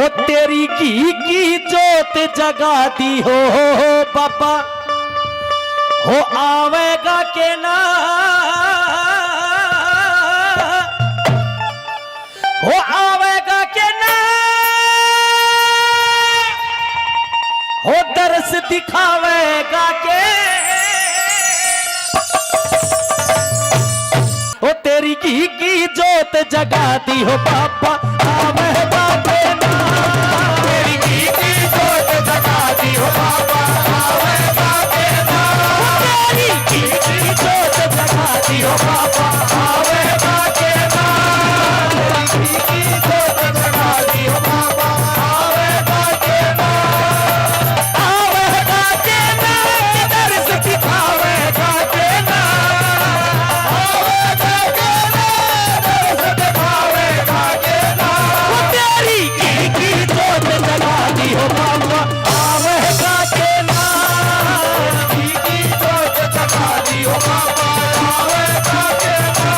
हो तेरी घी की जोत जगा दी हो बाबा, हो आवेगा के ना, हो आवेगा के ना, हो दर्श दिखावेगा के, हो तेरी घी की जोत जगा दी हो बाबा, आवेगा के ना, तेरी घी की जोत जगा दी हो बाबा, आवेगा के ना, तेरी घी की जोत जगा दी हो बाबा, आवेगा के ना, तेरी घी की जोत जगा दी हो बाबा, आवेगा के ना, आवेगा के ना, दर्श दिखावेगा के ना, आवेगा के ना, दर्श दिखावेगा के ना, तेरी घी की जोत जगा दी हो बाबा, आवेगा के ना, घी की जोत जगा दी हो बाबा, आवेगा के ना,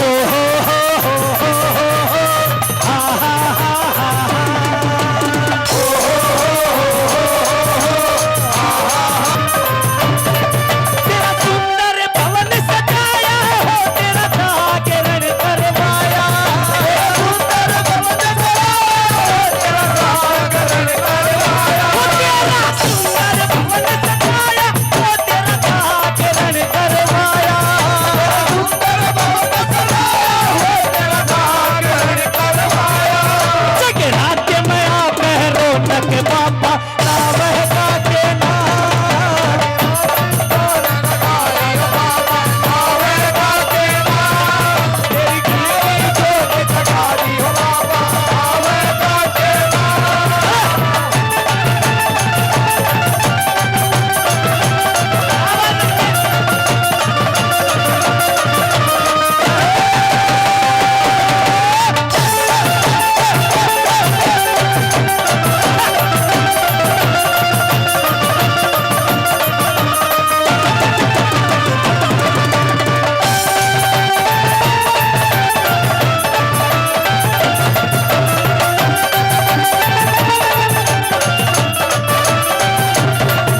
ओ हो हा हा हा तेरा सुंदर भवन सजाया हो, तेरा जागरण करवाया, तेरा सुंदर भवन सजाया हो, तेरा जागरण करवाया, तेरा सुंदर भवन सजाया हो, तेरा जागरण करवाया, सुंदर भवन सजाया हो, तेरा जागरण करवाया, जगराते में आप रौनक बाबा, नावेगा के ना,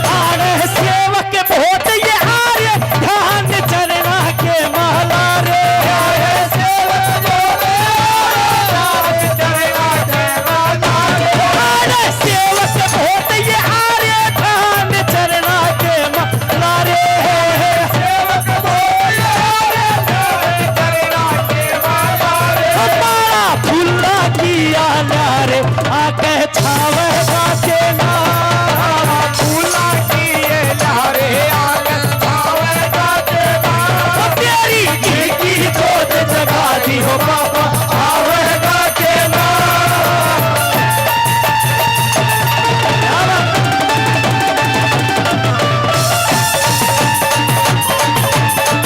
सेवक बहुत ये आर्य ध्यान चरना के महला रे, सेवक बहुत चरना के महला रे, सेवक बहुत ये आर्य ध्यान चरना के महला रे, सेवक बहुत ये आर्य ध्यान चरना के महला रे, हमारा भूला किया नारे आके छावेगा के ना, भूला किए नारे आके छावेगा के ना, तेरी घी की जोत जगा दी हो बाबा, आवेगा के ना,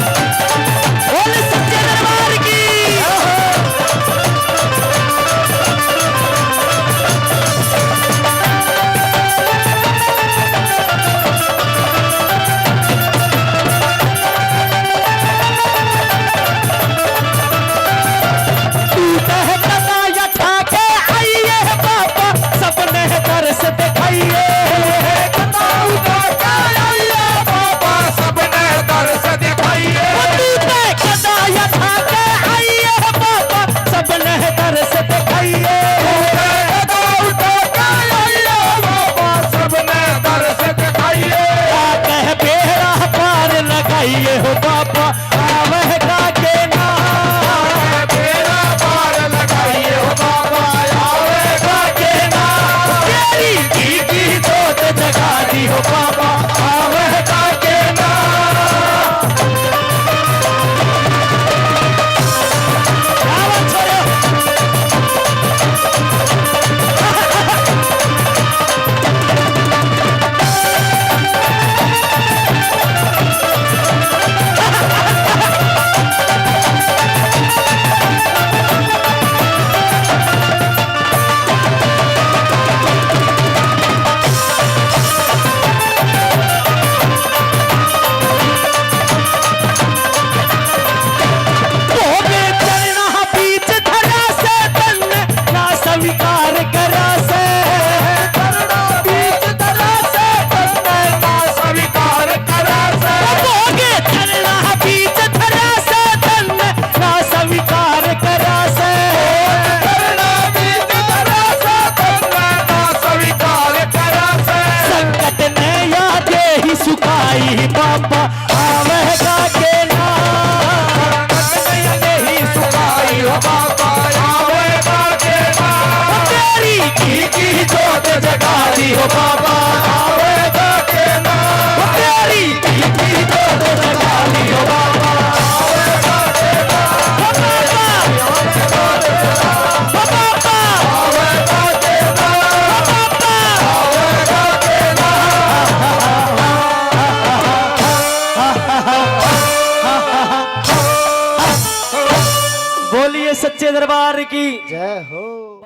बोले सच्चे दरबार की, टूटे कदा यथा के आइए बाबा, सबने दर्श दिखाइए, कदा उठा के आइए बाबा, सबने दर्श दिखाइए, टूटे कदा यथा के आइए बाबा, सबने दर्श दिखाइए, कदा उठा के आइए बाबा, सबने दर्श दिखाइए, कह बेड़ा पार लगाइए हो बाबा, आवेगा के ना, बेड़ा पार लगाइए हो बाबा, आवेगा के ना, तेरी घी की जोत जगा दी हो बाबा, आवेगा के ना, आवाज छोड़ो, बोलिए सच्चे दरबार की जय हो।